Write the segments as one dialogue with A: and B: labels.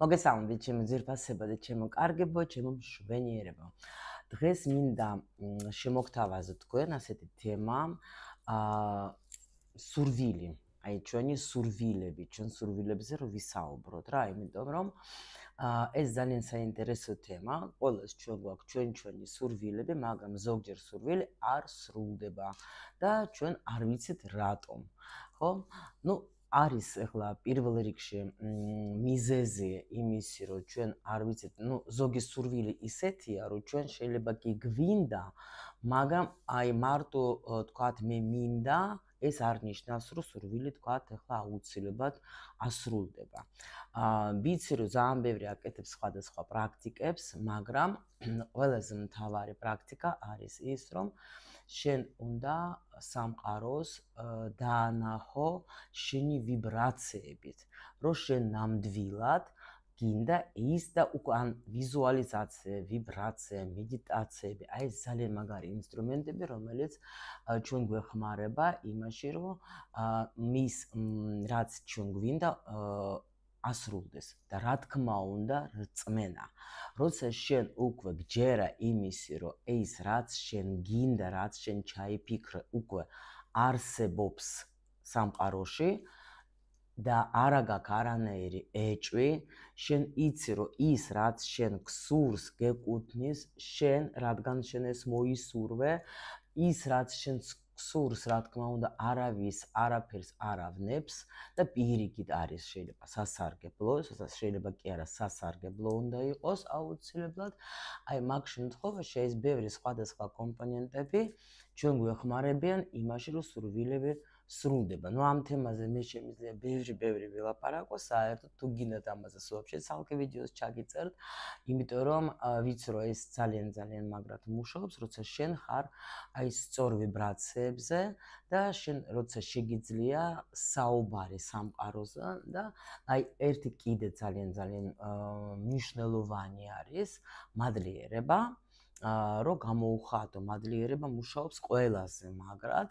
A: მოგესალმებით ჩემო ძირფასებო და ჩემო კარგებო, ჩემო მშვენიერებო. დღეს მინდა შემოგთავაზო თქვენ ასეთი თემა, სურვილი. აი ჩვენი სურვილები, ჩვენ სურვილებზე რო ვისაუბროთ რა, იმიტომ რომ ეს ძალიან საინტერესო თემა. ყველას ჩვენ გვაქვს ჩვენი სურვილები, მაგრამ ზოგჯერ სურვილი არ სრულდება და ჩვენ არ ვიცით რატომ. ხო? არის ახლა პირველ რიგში მიზეზი იმისი, რომ ჩვენ არ ვიცით, ზოგი სურვილი ისეთია, რომ ჩვენ შეიძლება კი გვინდა, მაგრამ აი მარტო თქვათ მე მინდა, ეს არ ნიშნავს, რომ სურვილი თქვათ ახლა აუცილებლად ასრულდება. ვიცი, რომ ძალიან ბევრი აკეთებს სხვადასხვა პრაქტიკებს, მაგრამ ყველაზე მთავარი პრაქტიკა არის ის, რომ შენ უნდა სამყაროს დაანახო შენი ვიბრაციებით, რომ შენ ნამდვილად გინდა ის და უკან ვიზუალიზაცია, ვიბრაცია, მედიტაციები, აი ეს ძალიან მაგარი ინსტრუმენტები, რომელიც ჩვენ გვეხმარება იმაში, რომ მის რაც ჩვენ გვინდა ასრულდეს და რა თქმა უნდა რწმენა. როცა შენ უკვე გჯერა იმისი, რომ ეს რაც შენ გინდა, რაც შენ ჩაიფიქრე, უკვე არსებობს სამყაროში და არა გაქვს არანაირი ეჭვი, შენ იცი, რომ ის რაც შენ გსურს, გეკუთვნის, შენ რადგან შენ ეს მოისურვე, ის რაც შენ გსურს, რა თქმა უნდა, არავის არაფერს არ ავნებს და პირიქით არის შეიძლება სასარგებლო, შეიძლება კი არა სასარგებლო უნდა იყოს აუცილებლად. აი მაგ შემთხვევაში ეს ბევრი სხვადასხვა კომპონენტები ჩვენ გვეხმარებიან იმაში, რომ სურვილები სრულდება. ამ თემაზე მე შემიძლია ბევრი ვილაპარაკო, საერთოდ თუ გინდათ ამაზე ვაფშე ცალკე ვიდეოს ჩაგიწერთ, იმიტომ რომ ვიცი რომ ეს ძალიან მაგრად მუშაობს, როცა შენ ხარ აი სწორ ვიბრაციებზე და შენ როცა შეგიძლია საუბარი სამყაროზე და აი ერთი კიდე ძალიან მნიშვნელოვანი არის მადლიერება. რომ გამოუხადო მადლიერება მუშაობს ყველაზე მაგრად,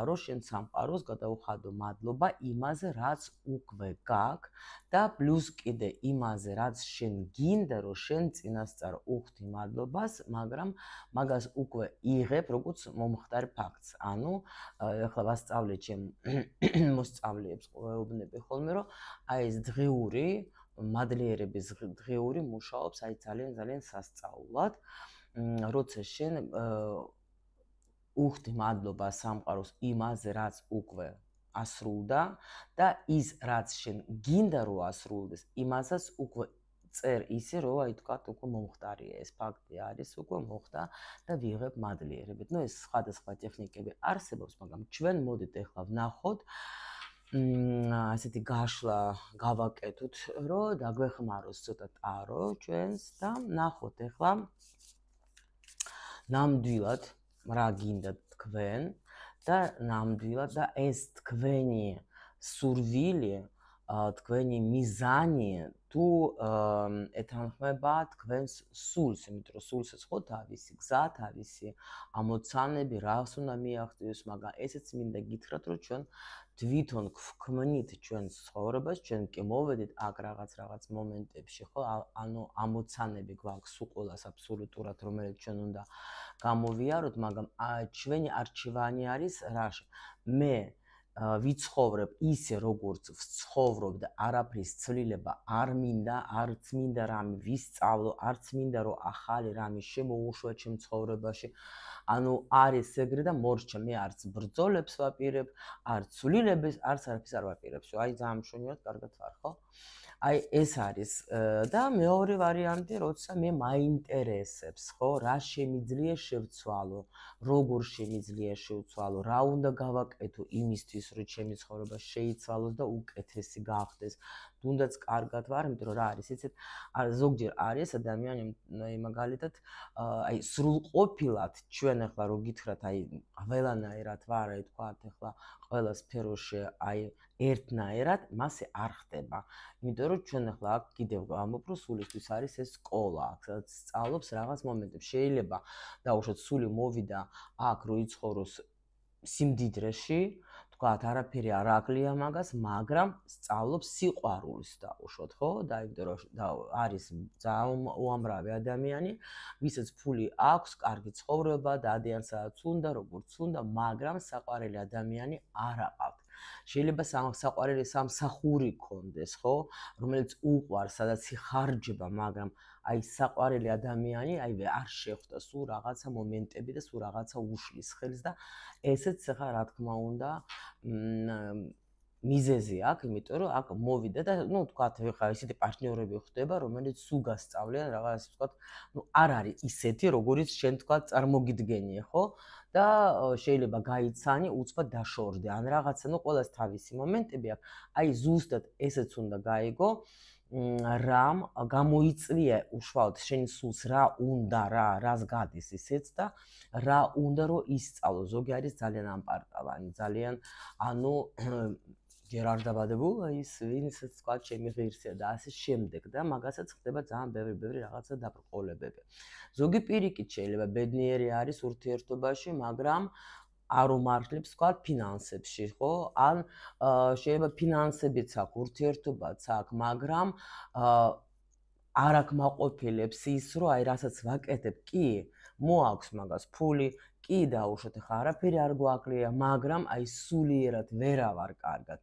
A: რომ შენ სამყაროს გადაუხადო მადლობა იმაზე, რაც უკვე გაქვს და პლუს კიდე იმაზე, რაც შენ გინდა, რომ შენ წინასწარ უხდი მადლობას, მაგრამ მაგას უკვე იღებ როგორც მომხდარ ფაქტს. ანუ ეხლა ვასწავლე ჩემ მოსწავლეებს ყოველდღიურად ხოლმე, რომ აი ეს დღიური მადლიერების დღიური მუშაობს აი ძალიან სასწაულად. როცა შენ უხდი მადლობა სამყაროს იმაზე, რაც უკვე ასრულდა და ის რაც შენ გინდა რომ ასრულდეს, იმასაც უკვე წერ ისე, რომ აი თქვა უკვე მომხდარია ეს ფაქტი არის, უკვე მოხდა და ვიღებ მადლიერებით. ეს სხვადასხვა ტექნიკები არსებობს, მაგრამ ჩვენ მოდით ახლა ვნახოთ ასეთი გაშლა გავაკეთოთ, რომ დაგვეხმაროს ცოტა ტარო ჩვენს და ვნახოთ ახლა ნამდვილად რა გინდა თქვენ და ნამდვილად და ეს თქვენი სურვილი, თქვენი მიზანი თუ ეთანხმება თქვენს სულს, იმიტომ რომ სულსაც ხო თავისი გზა, თავისი ამოცანები, რას უნდა მიაღწიოს, მაგრამ ესეც მინდა გითხრათ, რომ ჩვენ თვითონ გვქმნით ჩვენს ცხოვრებას, ჩვენ კი მოვედით აქ რაღაც მომენტებში, ხო? ანუ ამოცანები გვაქვს უყოლას აბსოლუტურად, რომელიც ჩვენ უნდა გამოვიაროთ, მაგრამ ჩვენი არჩევანი არის რაში? მე ვიცხოვრებ ისე, როგორც ვცხოვრობ და არაფრის ცვლილება არ მინდა, არც მინდა რამე ვისწავლო, არც მინდა რომ ახალი რამე შემოუშვა ჩემ ცხოვრებაში. ანუ არის ეგრე და მორჩა, მე არც ბრძოლებს ვაპირებ, არც ცვლილებას, არც არაფერს არ ვაპირებ. აი ძალიან მშვენივრად კარგად ვარ, ხო? აი ეს არის და მეორე ვარიანტი, როცა მე მაინტერესებს, ხო, რა შემიძლია შევცვალო, როგორ შემიძლია შევცვალო, რა უნდა გავაკეთო იმისთვის, რომ ჩემი ცხოვრება შეიცვალოს და უკეთესი გახდეს. თუნდაც კარგად ვარ, იმიტომ რომ რა არის, იცით, ზოგჯერ არის ადამიანები, მაგალითად, აი სრულყოფილად ჩვენ ახლა რო გითხრათ, აი ყველანაირად ვარ, აი თქვათ ახლა ყველა სფეროში აი ერთნაირად, მასე არ ხდება. იმიტომ რომ ჩვენ ახლა აქ კიდევ გამოფრო სულისთვის არის ეს სკოლა, სადაც სწავლობს რაღაც მომენტებს. შეიძლება დაუშვათ სული მოვიდა აქ რო იცხოვროს სიმდიდრეში, თქვათ, არაფერი არ აკლია მაგას, მაგრამ სწავლობს სიყვარულს დაუშვოთ, ხო? და იმიტომ რომ არის ძალიან უამრავი ადამიანი, ვისაც ფული აქვს, კარგი ცხოვრება, დადიანსაც უნდა, როგორც უნდა, მაგრამ საყვარელი ადამიანი არ აყავთ. შეიძლება საყვარელი სამსახური გქონდეს, ხო? რომელიც უყვარს, სადაც იხარჯება, მაგრამ აი საყვარელი ადამიანი, აი არ შეხვდა სულ რაღაცა მომენტები და სულ რაღაცა უშლის ხელს და ესეც ახლა რა თქმა უნდა მიზეზი აქვს, იმიტომ რომ აქ მოვიდა და ნუ თქვათ, ხა ისეთი პარტნიორები ხდება, რომელიც სულ გასწავლიან რაღაც თქვათ, ნუ არ არის ისეთი, როგორიც შენ თქვათ წარმოგიდგენიე, ხო? და შეიძლება გაიცანი, უცბად დაშორდე, ან რაღაცა, ნუ ყველას თავისი მომენტები აქვს. აი ზუსტად ესეც უნდა გაიგო. რამ გამოიწვია უშუალოდ შენ სულს რა უნდა რას გადის ისეც და რა უნდა რომ ისწავლო. ზოგი არის ძალიან ამპარტავანი, ძალიან ანუ ჯერ არ დაბადებულა ის ვინცაც თქვა ჩემი ღირსია და ასე შემდეგ და მაგასაც ხდება ძალიან ბევრი რაღაცა დაბრკოლებები. ზოგი პირიქით შეიძლება ბედნიერი არის ურთიერთობაში, მაგრამ არ უმართლებს თქვა ფინანსებში, ხო? ან შეიძლება ფინანსებიც აქვს, ურთიერთობაც აქვს, მაგრამ არ აქვს მაყოფილებს ის, რომ აი რასაც ვაკეთებ, კი, მოაქვს მაგას ფული, კი დაუშვათ, ხა არაფერი არ გვაკლია, მაგრამ აი სულიერად ვერავარ კარგად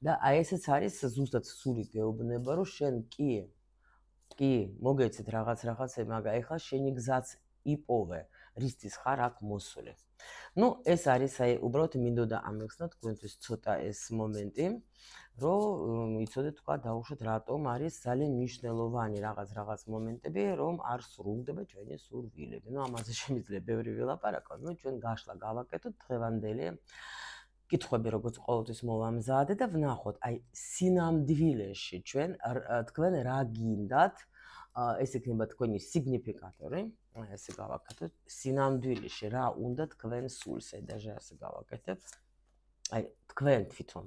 A: და აი ესეც არის ზუსტად სული გეუბნება, რომ შენ კი, მოგეცეთ რაღაცე, მაგრამ ეხლა შენი გზაც იპოვე, რისთვის ხარ აქ მოსული. ნუ ეს არის აი უბრალოდ მინდოდა ამეხსნა თქვენთვის ცოტა ეს მომენტი, რომ იცოდეთ თქვა დაუშვათ რატომ არის ძალიან მნიშვნელოვანი რაღაც მომენტები, რომ არ სრულდება ჩვენი სურვილები. ნუ ამაზე შემიძლია ბევრი ვილაპარაკოთ, ნუ ჩვენ გაშლა გავაკეთოთ დღევანდელი კითხვები, როგორც ყოველთვის მოვამზადე და ვნახოთ, აი სინამდვილეში თქვენ რა გინდათ, ეს იქნება თქვენი სიგნიფიკატორი, ესე გავაკეთოთ, სინამდვილეში რა უნდა თქვენ სულს, ედაჟე ასე გავაკეთებ, აი თქვენ თვითონ.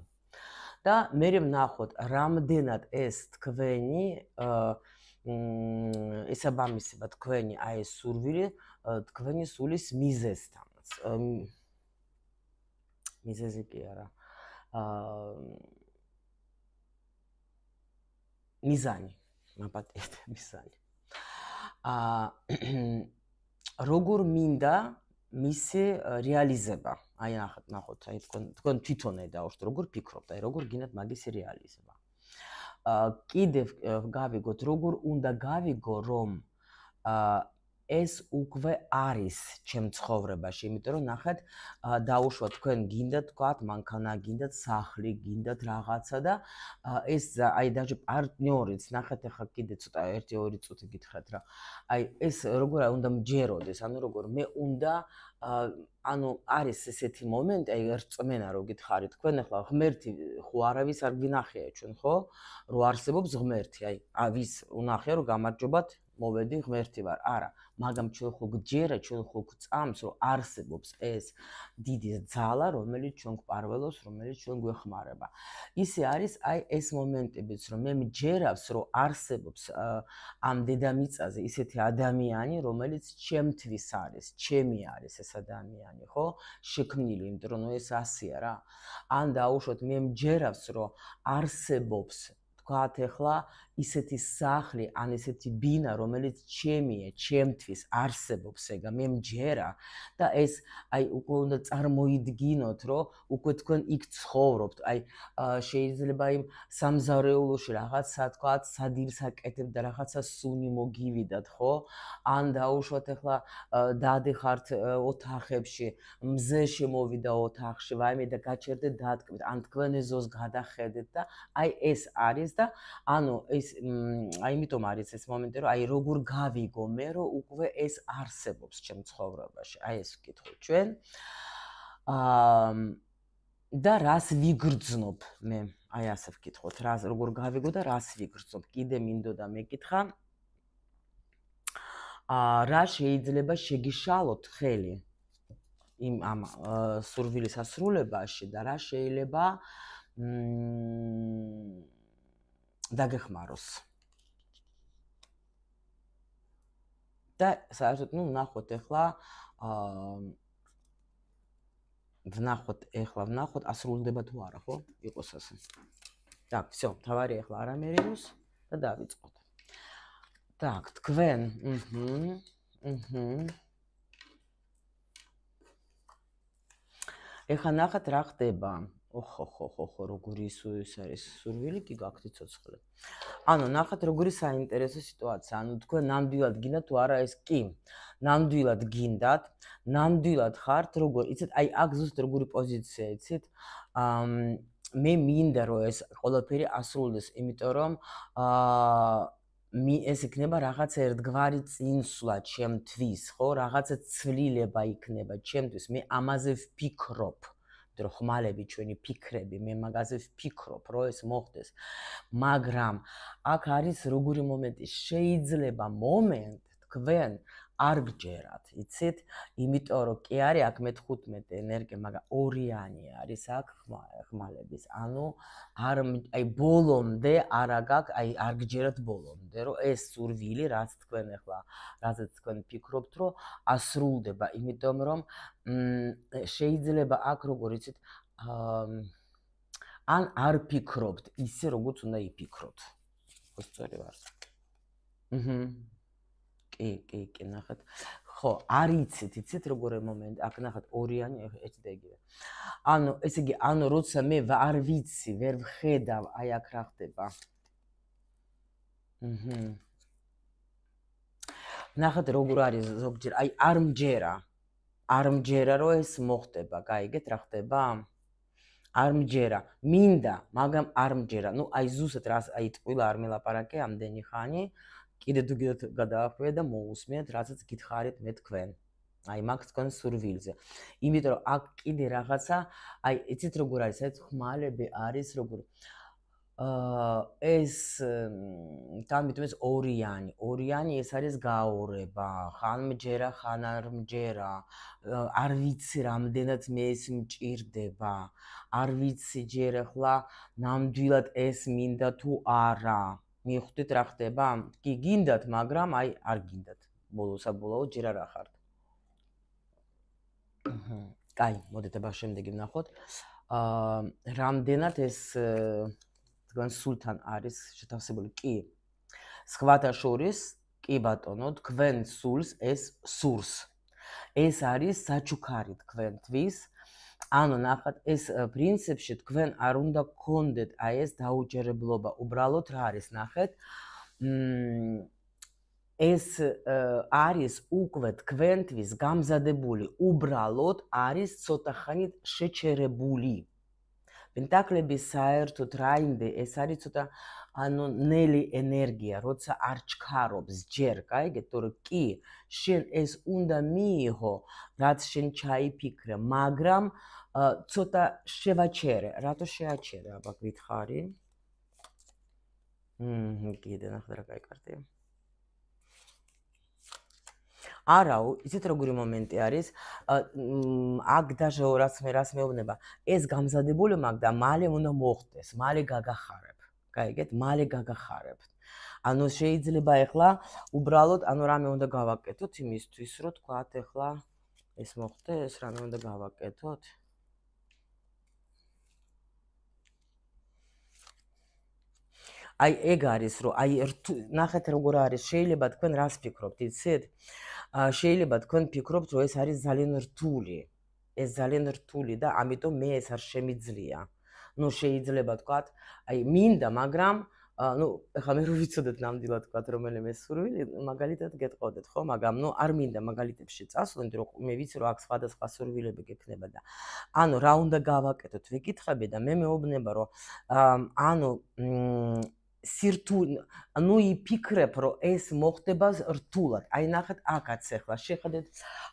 A: და მე ვნახოთ, რამდენად ეს თქვენი ესაბამისება თქვენი აი ეს სურვილი თქვენი სულის მიზეზთანაც. მიზეზი კი არა. მიზანი. მაპატიეთ მიზანი. როგორ მინდა მისი რეალიზება? აი ნახოთ, აი თქვენ თვითონ დაუშვათ, როგორ ფიქრობთ, აი როგორ გინდათ მაგის რეალიზება? კიდევ გავიგოთ, როგორ უნდა გავიგო, რომ ეს უკვე არის ჩემ ცხოვრებაში, იმიტომ რომ ნახეთ, დაუშვათ თქვენ გინდათ თქვათ მანქანა, გინდათ სახლი, გინდათ რაღაცა და ეს აი დაჟე პარტნიორიც, ნახეთ ახლა კიდე ცოტა 1-2 წუთი გითხრათ რა. აი ეს როგორ უნდა მჯეროდეს, ანუ როგორ მე უნდა ანუ არის ესეთი მომენტი, აი რწმენა რო გითხარით, თქვენ ახლა ღმერთი ხო არავის არ გინახია ჩვენ, ხო? რო არსებობს ღმერთი, აი ვის უნახია რომ გამარჯობათ მოვედი ღმერთი ვარ. არა, მაგრამ ჩვენ ხო გჯერა, ჩვენ ხო გწამს, რომ არსებობს ეს დიდი ძალა, რომელიც ჩვენ გვპარველობს, რომელიც ჩვენ გვეხმარება. ისე არის აი ეს მომენტებიც, რომ მე მჯერავს, რომ არსებობს ამ დედამიწაზე ისეთი ადამიანი, რომელიც ჩემთვის არის, ჩემი არის ეს ადამიანი, ხო? შექმნილი, იმიტომ რომ ეს ასია რა. ან დაუშვათ, მე მჯერავს, რომ არსებობს თქვათ ახლა ისეთი სახლი, ან ისეთი ბინა, რომელიც ჩემია, ჩემთვის არსებობს ეგა, მე მჯერა და ეს აი უკვე უნდა წარმოიდგინოთ, რომ უკვე თქვენ იქ ცხოვრობთ. აი შეიძლება იმ სამზარეულოში რაღაცა თქვათ, სადილს აკეთებთ და რაღაცა სუნი მოგივიდათ, ხო? ან დაუშვათ ახლა დადიხართ ოთახებში, მზე შემოვიდა ოთახში, ვაიმე და გაჩერდეთ დატკბეთ, ან თქვენ ეზოს გადახედეთ და აი ეს არის და ანუ აი იმიტომ არის ეს მომენტი, რომ აი როგორ გავიგო მე, რომ უკვე ეს არსებობს ჩემ ცხოვრებაში. აი ეს ვკითხოთ ჩვენ. და რას ვიგრძნობ მე? აი ასე ვკითხოთ, როგორ გავიგო და რას ვიგრძნობ? კიდე მინდოდა მეკითხა. რა შეიძლება შეგიშალოთ ხელი იმ ამ სურვილის ასრულებაში და რა შეიძლება დაგეხმაროს. და საერთოდ ნახოთ ახლა ვნახოთ, ეხლა ვნახოთ, ასრულდება თუ არა, ხო? იყოს ასე. Так, всё, თავარი ეხლა არ ამერინოს და დავიწყოთ. Так, თქვენ, ეხლა ნახეთ რა ხდება. ოხო, როგორი ის არის სურვილი, კი გაქვთ ცოცხლე. ანუ ნახეთ როგორი საინტერესო სიტუაცია. ანუ თქვენ ნამდვილად გინდათ თუ არა ეს კი. ნამდვილად გინდათ, ნამდვილად ხართ, როგორ იცით, აი აქ ზუსტ როგორი პოზიცია, იცით? მე მინდა რომ ეს ყველაფერი ასრულდეს, იმიტომ რომ ეს იქნება რაღაცა ერთგვარი წინსვლა ჩემთვის, ხო? რაღაცა ცვლილება იქნება ჩემთვის. მე ამაზე ვფიქრობ. რომ ხმალები ჩვენი ფიქრები, მე მაგაზე ვფიქრობ, რომ ეს მოხდეს. მაგრამ აქ არის როგორი მომენტი, შეიძლება მომენტ თქვენ არ გჯერათ, იცით? იმიტომ რომ კი არის აქ მე-15 ენერგია, მაგრამ ორიანი არის აქ ხმალების. ანუ აი ბოლომდე არა გაქვს, აი არ გჯერათ ბოლომდე, რომ ეს სურვილი, რაც თქვენ ახლა, რაზეც თქვენ ფიქრობთ, რომ ასრულდება, იმიტომ რომ შეიძლება აქ როგორ იცით, ან არ ფიქრობთ ისე როგორც უნდა იფიქროთ. სწორი ვარ. კი, ნახეთ. ხო, არ იცით როგორი მომენტი, აქ ნახეთ ორიანი ეცი და იგივე. ანუ ესე იგი, ანუ როცა მე არ ვიცი, ვერ ვხედავ, აი აქ რა ხდება. ნახეთ როგორ არის ზოგჯერ, აი არ მჯერა რომ ეს მოხდება, გაიგეთ რა ხდება? არ მჯერა, მინდა, მაგრამ არ მჯერა. ნუ აი ზუსტად რა, აი ტყუილა არ მელაპარაკე ამდენი ხანი. კიდე თუ გიდათ გადაახვია და მოусმენთ, რასაც გითხარით მე თქვენ. აი მაგ თქვენ სურვილზე. იმიტომ რომ აქ კიდე რაღაცა, აი იცით როგორ არის, ეს ხმალები არის როგორ ეს თამითმე ეს ორიანი ეს არის გაორება, ხან მჯერა, ხან არ მჯერა. არ ვიცი რამდენად მე ეს მჭირდება. არ ვიცი ჯერ ახლა ნამდვილად ეს მინდა თუ არა. მიხვდით რა ხდება? კი გინდათ, მაგრამ აი არ გინდათ. ბოლოსაბოლოოდ ჯერ არ ახართ. კაი, მოდით აბა შემდეგი ვნახოთ. რამდენად ეს თქვენ სულთან არის შეთავსებული? კი. სხვათა შორის, კი ბატონო, თქვენ სულს ეს სურს. ეს არის საჩუქარი თქვენთვის. ანუ ნახეთ, ეს პრინციპში თქვენ არ უნდა გქონდეთ აი ეს დაუჯერებლობა. უბრალოდ რა არის, ნახეთ. ეს არის უკვე თქვენთვის გამზადებული, უბრალოდ არის ცოტა ხანით შეჩერებული. პენტაკლების საერთოდ რაინდე ეს არის ცოტა ანუ ნელი ენერგია, როცა არ ჩქარობს ჯერ, გაიგეთ, თორე კი შენ ეს უნდა მიიღო, რაც შენ ჩაიფიქრე, მაგრამ ცოტა შევაჩერე. რატო შეაჩერე, აბა გითხარი? კიდე ნახე რა კაი კარტია. არაო, იცით როგორი მომენტი არის? აქ დაჟე რას მეუბნება, ეს გამზადებული მაგ და მალე უნდა მოხდეს, მალე გაგახარებ. გაიგეთ, მალე გაგახარებთ. ანუ შეიძლება ეხლა უბრალოდ ანუ რამე უნდა გავაკეთოთ იმისთვის, რომ თქვათ ეხლა ეს მოხდეს, რამე უნდა გავაკეთოთ. აი ეგ არის, რომ აი ნახეთ როგორ არის, შეიძლება თქვენ რას ფიქრობთ, იცით? შეიძლება თქვენ ფიქრობთ, რომ ეს არის ძალიან რთული. ეს ძალიან რთული და ამიტომ მე ეს არ შემიძლია. ნუ შეიძლება თქვათ, აი მინდა, მაგრამ ნუ ეხლა მე რო ვიცოდეთ ნამდვილად თქვათ რომელიმე სურვილი, მაგალითად გეტყოდეთ, ხო? მაგრამ ნუ არ მინდა მაგალითებში წასვლით, რომ მე ვიცი რომ აქ სხვადასხვა სურვილები გექნება და ანუ რა უნდა გავაკეთოთ, ვიკითხები და მე მეუბნება რომ ანუ სირთული, ანუ იფიქრებ, რომ ეს მოხდება რთულად. აი ნახეთ, აქაც ახლა შეხედეთ,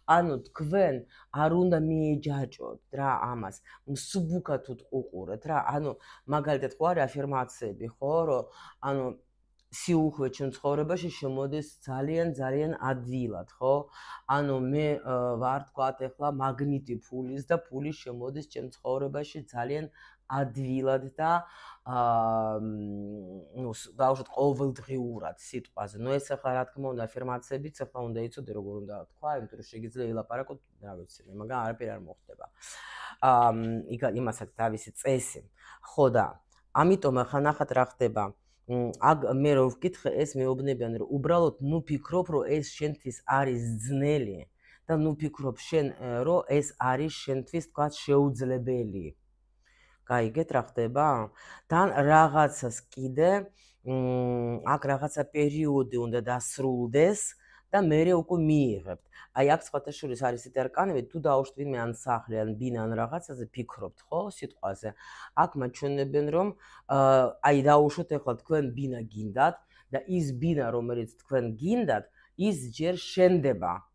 A: ანუ თქვენ არ უნდა მიეჯაჭოთ რა ამას, მსუბუქად უყურეთ რა. ანუ მაგალითად ხო არის აფირმაციები, ხო, რომ ანუ სიუხვე ჩვენ ცხოვრებაში შემოდის ძალიან ადვილად, ხო? ანუ მე ვარ თქვათ ახლა მაგნიტი ფულის და ფული შემოდის ჩვენ ცხოვრებაში ძალიან ადვილად და ნუ დავუშვათ ყოველდღიურად სიტყვაზე. ნუ ეს ახლა რა თქმა უნდა აფირმაციებიც ახლა უნდა იცოდე როგორ უნდა თქვა, იმიტომ რომ შეგიძლია ილაპარაკოთ, რა ვიცი, მაგრამ არაფერი არ მოხდება. იმასაც თავისი წესი. ხო და ამიტომ ახლა ნახეთ რა ხდება. მე რო ვკითხე, ეს მეუბნებიან, რომ უბრალოდ ნუ ფიქრობ, რომ ეს შენთვის არის ძნელი და ნუ ფიქრობ შენ, რომ ეს არის შენთვის თქვა შეუძლებელი. გაიგეთ რა ხდება? თან რაღაცას კიდე აქ რაღაცა პერიოდი უნდა დასრულდეს და მერე უკვე მიიღებთ. აი აქ სხვათა შორის არის ეს არკანები, თუ დაუშვით ვინმე ან სახლი ან ბინა ან რაღაცაზე ფიქრობთ, ხო, სიტყვაზე. აქ მაჩვენებენ რომ აი დაუშვით ახლა თქვენ ბინა გინდათ და ის ბინა რომელიც თქვენ გინდათ, ის ჯერ შენდება.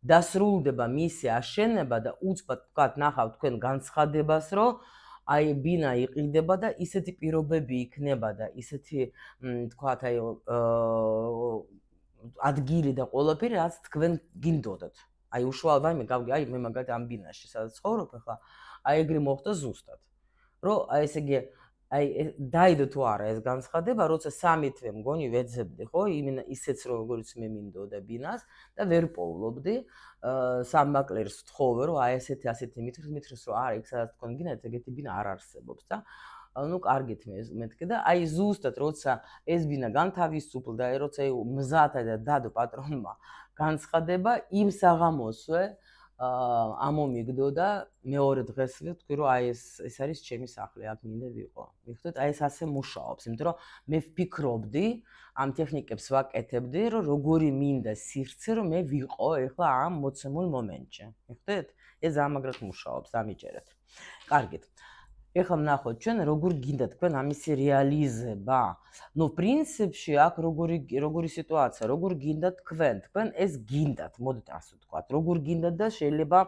A: დასრულდება მისი აშენება და უცბად თქვათ ნახავთ თქვენ განცხადებას, რომ აი ბინა იყიდება და ისეთი პირობები იქნება და ისეთი თქვათ აი ადგილი და ყველაფერი რაც თქვენ გინდოდათ. აი უშუალოდ აი მე მაგალითად ამ ბინაში სადაც ცხოვრობ ახლა, აი ეგრე მოხდა ზუსტად. რომ აი ესე იგი აი დაიდო თუ არა ეს განცხადება, როცა 3 თვე მგონი ვეძებდი, ხო, ისეც როგორც მე მინდოდა ბინას და ვერ პოვლობდი. სამბაკლერს ვთხოვე, რომ აი ასეთი მითხრს, რომ არა, იქ სადაც თქვენ გინდათ, ეგეთი ბინა არ არსებობს და ნუ კარგით მეთქე და აი ზუსტად როცა ეს ბინა განთავისუფლდა, აი როცა მზათა და დადო პატრონმა განცხადება, იმ საღამოსვე ამომიგდო და მეორე დღესვე თქვი რომ აი ეს არის ჩემი სახლი, აქ მინდა ვიყო. მიხდეთ, აი ეს ასე მუშაობს, იმიტომ რომ მე ვფიქრობდი, ამ ტექნიკებს ვაკეთებდი, რომ როგორი მინდა სივრცე, რომ მე ვიყო ეხლა ამ მოცემულ მომენტში. მიხდეთ? ეს ამაგრად მუშაობს, დამიჯერეთ. კარგით. ეხლა ვნახოთ ჩვენ როგორ გინდა თქვენ ამისი რეალიზება. ნუ პრინციპში აქ როგორი სიტუაცია, როგორ გინდა თქვენ ეს გინდათ, მოდით ასე ვთქვათ, როგორ გინდა და შეიძლება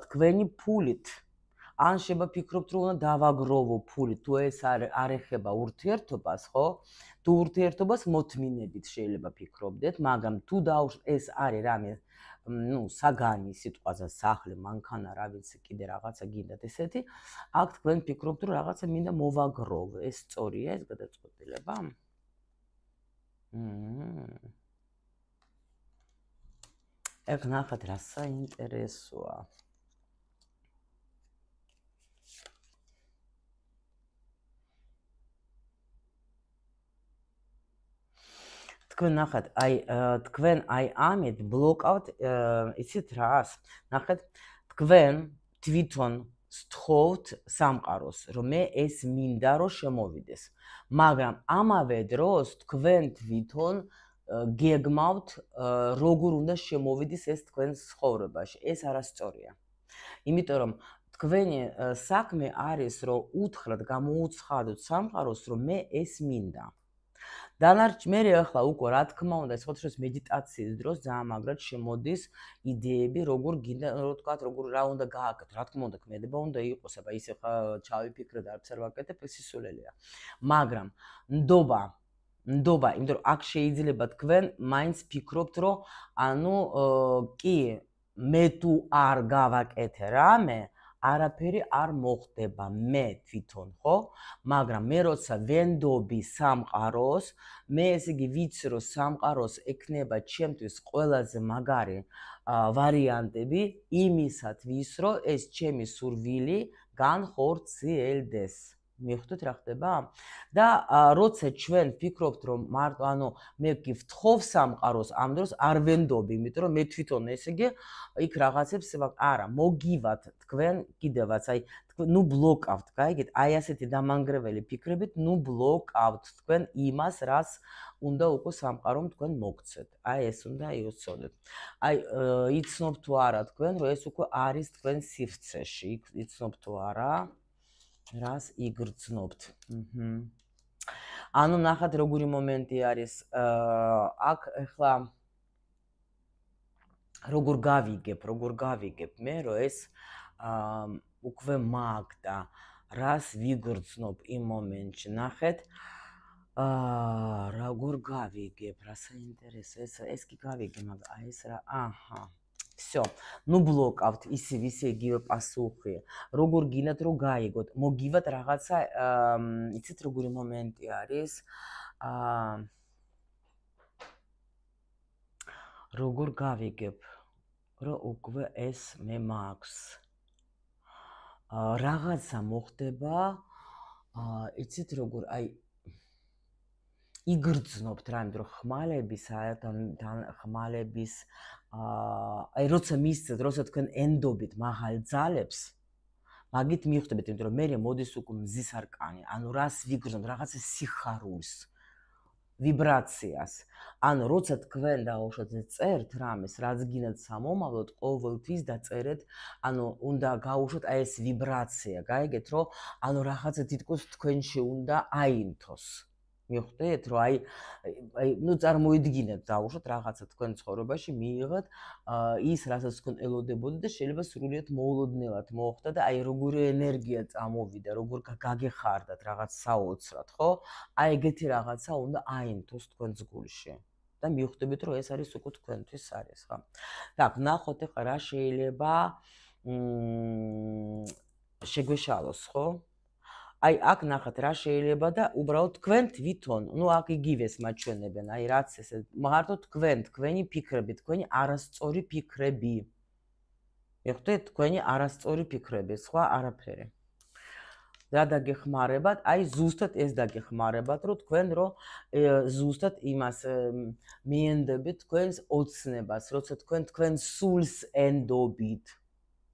A: თქვენი ფულით. ან შეიძლება ფიქრობთ რომ უნდა დავაგროვო ფულით, თუ ეს არ ეხება ურთიერთობას, ხო? თუ ურთიერთობას მოთმინებით შეიძლება ფიქრობდეთ, მაგრამ თუ დაუშვით ეს არის რამე ნუ საგანი სიტყვაზე სახლი, მანქანა, რა ვიცი, კიდე რაღაცა გინდათ ესეთი, აქ თქვენ ფიქრობთ რომ რაღაცა მინდა მოვაგროვო, ეს სწორია ეს გადაწყვეტილება? ეგ ნახეთ რა საინტერესოა. თქვენ ნახეთ, თქვენ ამით ბლოკავთ, იცით რას? ნახეთ, თქვენ თვითონ სთხოვთ სამყაროს, რომ მე ეს მინდა რომ შემოვიდეს. მაგრამ ამავე დროს თქვენ თვითონ გეგმავთ, როგორ უნდა შემოვიდეს ეს თქვენ ცხოვრებაში. ეს არასწორია. იმიტომ რომ თქვენი საქმე არის რომ უთხრათ, გამოუცხადოთ სამყაროს, რომ მე ეს მინდა. მე ახლა უკვე რა თქმა უნდა, სხვა დროს მედიტაციის დროს ძალიან მაგრად შემოდის იდეები, როგორ გინდა, თქვათ, რა უნდა გააკეთო, რა თქმა უნდა, ქმედება უნდა იყოს, აბა ისე ხა ჩავიფიქრე და არც არ ვაკეთებ, ეს სისულელეა. მაგრამ ნდობა, იმიტომ რომ აქ შეიძლება თქვენ მაინც ფიქრობთ, რომ ანუ კი, მე თუ არ გავაკეთე რამე, არაფერი არ მოხდება მე თვითონ, ხო? მაგრამ მე როცა ვენდობი სამყაროს, მე ესე იგი ვიცი რომ სამყაროს ექნება ჩემთვის ყველაზე მაგარი ვარიანტები იმისათვის, რომ ეს ჩემი სურვილი განხორციელდეს. მიხვდეთ რა ხდება? და როცა ჩვენ ფიქრობთ რომ მარტო მე ვთხოვ სამყაროს, ამ დროს არ ვენდობი, იმიტომ რომ მე თვითონ ესე იგი იქ რაღაცებს არა, მოგივათ თქვენ კიდევაც, ნუ ბლოკავთ, გაიგეთ? აი ასეთი დამანგრეველი ფიქრებით, ნუ ბლოკავთ თქვენ იმას, რას უნდა უკვე სამყარომ თქვენ მოგცეთ. აი ეს უნდა იოცოდეთ. აი იცნობ თუ არა თქვენ, რომ ეს უკვე არის თქვენ სივრცეში, იცნობ თუ არა? რას იგრძნობთ. ანუ ნახეთ როგორი მომენტი არის. აქ ახლა როგორ გავიგებ მე, რომ ეს უკვე მაგ და რას ვიგრძნობ იმ მომენტში. ნახეთ, როგორ გავიგებ, რა საინტერესო, ეს კი გავიგე, მაგრამ აი ეს რა, აჰა. всё. ნუ ბლოკავთ ისევ იგივე პასუხი. როგორ გინდათ რომ გაიგოთ, მოგივათ რაღაცა, იცით როგორი მომენტი არის? როგორ გავიგებ, რომ უკვე ეს მე მაქვს. რაღაცა მოხდება, იცით როგორ, აი იგრძნობთ რა, იმიტომ რომ ხმალების ხმალების აი როცა მისცეთ, როცა თქვენ ენდობით მაღალ ძალებს, მაგით მიხვდებით, იმიტომ რომ მე მოდის უკვე მზის არკანი, ანუ რას ვიგრძნობთ, რაღაცა სიხარულს, ვიბრაციას. ანუ როცა თქვენ დაუშვათ წერთ რამეს, რაც გინდათ სამომავლოდ, ყოველთვის დაწერეთ, ანუ უნდა გაუშვათ აი ეს ვიბრაცია, გაიგეთ, რომ ანუ რაღაცა თითქოს თქვენში უნდა აინთოს. მიხვდეთ, რომ აი ნუ წარმოიდგინეთ, დაუშვათ რაღაცა თქვენ ცხოვრებაში მიიღოთ ის, რასაც თქვენ ელოდებოდეთ და შეიძლება სრულიად მოულოდნელად მოხდა და აი როგორი ენერგია წამოვიდა, როგორ გაგეხარდათ რაღაც საოცრად, ხო? აი ეგეთი რაღაცა უნდა აინთოს თქვენს გულში. და მიხვდებით, რომ ეს არის უკვე თქვენთვის არის, ხო? так, ნახოთ ახლა რა შეიძლება შეგვეშალოს, ხო? აი აქ ნახეთ რა შეიძლება და უბრალოდ თქვენ თვითონ, ნუ აქ იგივეს მაჩვენებენ, აი რაც ესე მარტო თქვენი ფიქრები, თქვენი არასწორი ფიქრები. მიხვდეთ, თქვენი არასწორი ფიქრები, სხვა არაფერი. რა დაგეხმარებათ? აი ზუსტად ეს დაგეხმარებათ, რომ თქვენ ზუსტად იმას მიენდებით თქვენს ოცნებას, როცა თქვენ სულს ენდობით.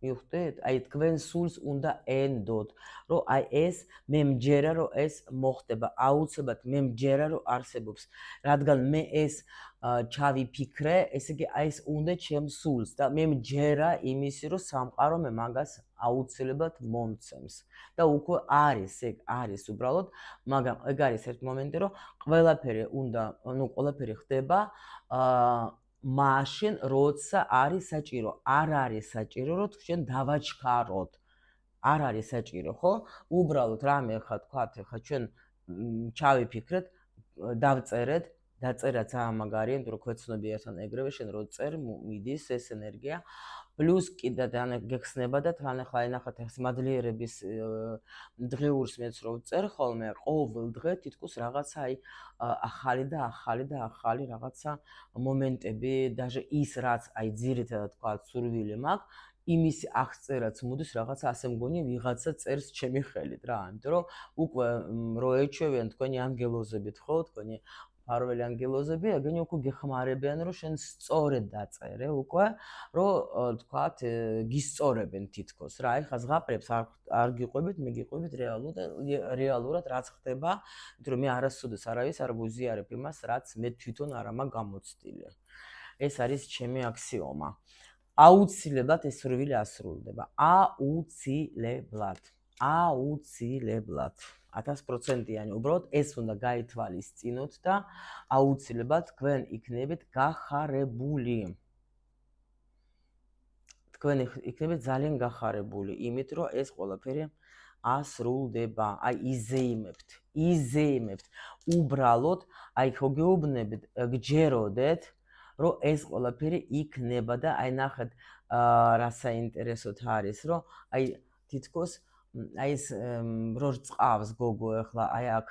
A: მიხვდეთ? აი თქვენ სულს უნდა ენდოთ, რომ აი ეს მე მჯერა, რომ ეს მოხდება, აუცილებლად მე მჯერა, რომ არსებობს, რადგან მე ეს ჩავიფიქრე, ესე იგი აი ეს უნდა ჩემ სულს და მე მჯერა იმისი, რომ სამყარო მე მაგას აუცილებლად მომცემს. და უკვე არის უბრალოდ, მაგრამ ეგ არის ერთ მომენტი, რომ ყველაფერი ხდება მაშინ, როცა არის საჭირო. არ არის საჭირო, რომ თქვენ დავაჩქაროთ. არ არის საჭირო, ხო? უბრალოდ რამე ხა თქვათ, ხა ჩვენ ჩავიფიქრეთ, დავწერეთ, დაწერა ძალიან მაგარია, იმიტომ რომ ქვეცნობი ერთთან ეგრევე, შენ რო წერ, მიდის ეს ენერგია. პლუს კიდე გეხსნება და თან ახლა ნახეთ ეს მადლიერების დღეურს მეც რო წერ ხოლმე, ყოველ დღე თითქოს რაღაცა აი ახალი და ახალი რაღაცა მომენტები, даже ის რაც აი ძირითადად თქვა სურვილი მაქვს, იმის აღწერაც მოდის რაღაცა ასე მგონია ვიღაცა წერს ჩემი ხელით რა, იმიტომ რომ უკვე რო ეჩვევიან თქვენი ანგელოზებით, ხო, თქვენი ფარველი ანგელოზები, ეგენი უკვე გეხმარებიან, რომ შენ სწორედ დაწერე უკვე, რომ თქვათ გისწორებენ თითქოს რა. აი ხა ზღაპრებს არ გიყვებით, მე გიყვებით რეალურად რაც ხდება, იმიტომ რომ მე არასოდეს არავის არ ვუზიარებ იმას, რაც მე თვითონ არ მაქვს გამოცდილი. ეს არის ჩემი აქსიომა. აუცილებლად ეს სურვილი ასრულდება. აუცილებლად. 1000%-იანი, უბრალოდ ეს უნდა გაითვალისწინოთ და აუცილებლად თქვენ იქნებით გახარებული. თქვენ იქნებით ძალიან გახარებული, იმით რომ ეს ყველაფერი ასრულდება. აი იზეიმებთ. უბრალოდ აი ხო გეუბნებით, გჯეროდეთ, რომ ეს ყველაფერი იქნება და აი ნახეთ რა საინტერესოდ არის, რომ აი თითქოს აი ეს რო რწყავს გოგო ახლა აი აქ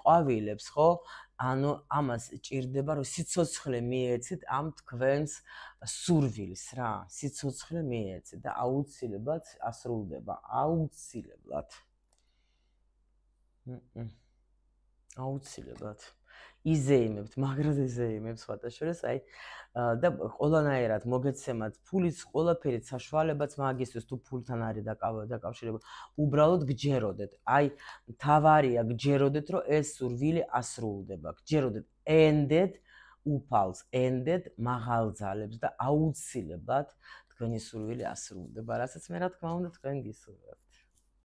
A: ყვავილებს, ხო? ანუ ამას ჭირდება, რომ სიცოცხლე მიეცეთ ამ თქვენს სურვილს რა, სიცოცხლე მიეცეთ და აუცილებლად ასრულდება, აუცილებლად. აუცილებლად. იზეიმებთ, მაგრამ იზეიმებთ სხვათაშორის, აი და ყველანაირად მოგეცემათ ფულიც, ყველაფერით საშუალებაც მაგისთვის თუ ფულთან არის დაკავშირებული, უბრალოდ გჯეროდეთ. აი თავარია გჯეროდეთ, რომ ეს სურვილი ასრულდება. გჯეროდეთ, ენდეთ უფალს, ენდეთ მაღალ ძალებს და აუცილებლად თქვენი სურვილი ასრულდება, რასაც მე რა თქმა უნდა თქვენ გისურვებთ.